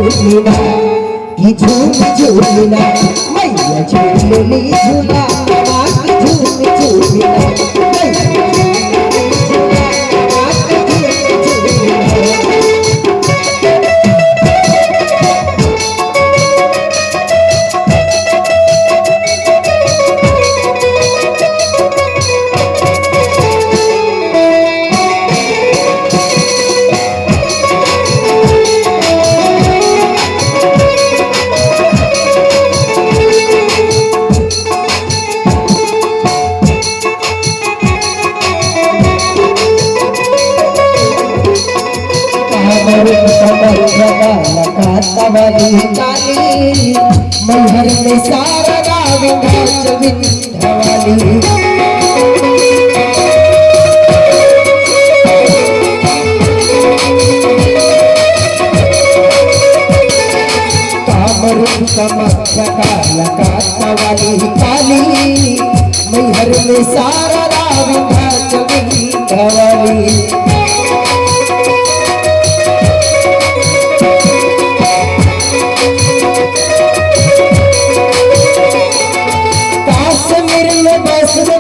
झूलना की झूम झूलना मैया झूलनी झूला की झूम झूलना वाली काली मैहर में सारा विंध्यावाली कामरूप कामाख्या कालकाता वाली काली मैहर में सारा विंध्यावाली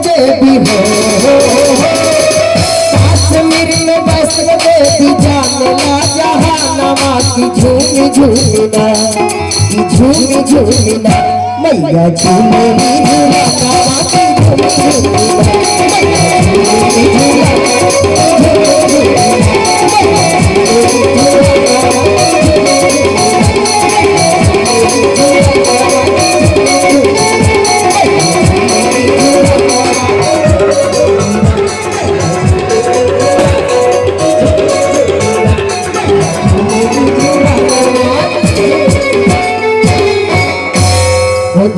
देवी हो काश्मीर में बस देवी जानला जहानमा की झूम झूलना की झूम झूलना मैया झूलनी झूलना की झूम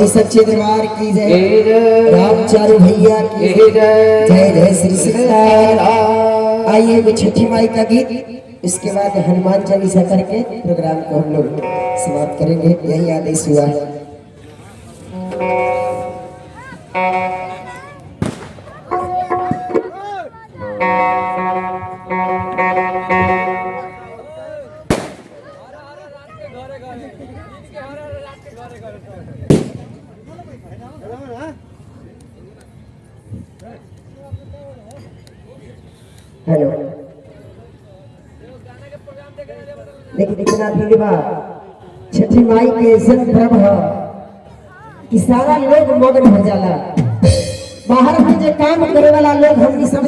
सच्चे दरबार की जय, रामचारू भैया की जय, जय श्री सीताराम। आइए छठी माई का गीत, इसके बाद हनुमान चालीसा करके प्रोग्राम को हम लोग समाप्त करेंगे। यही आदेश हुआ है। हेलो, लेकिन इतना भी छठी माई के ऐसा पर्व है कि सारा लोग मगन हो जाला। बाहर में जो काम करे वाला लोग हम सब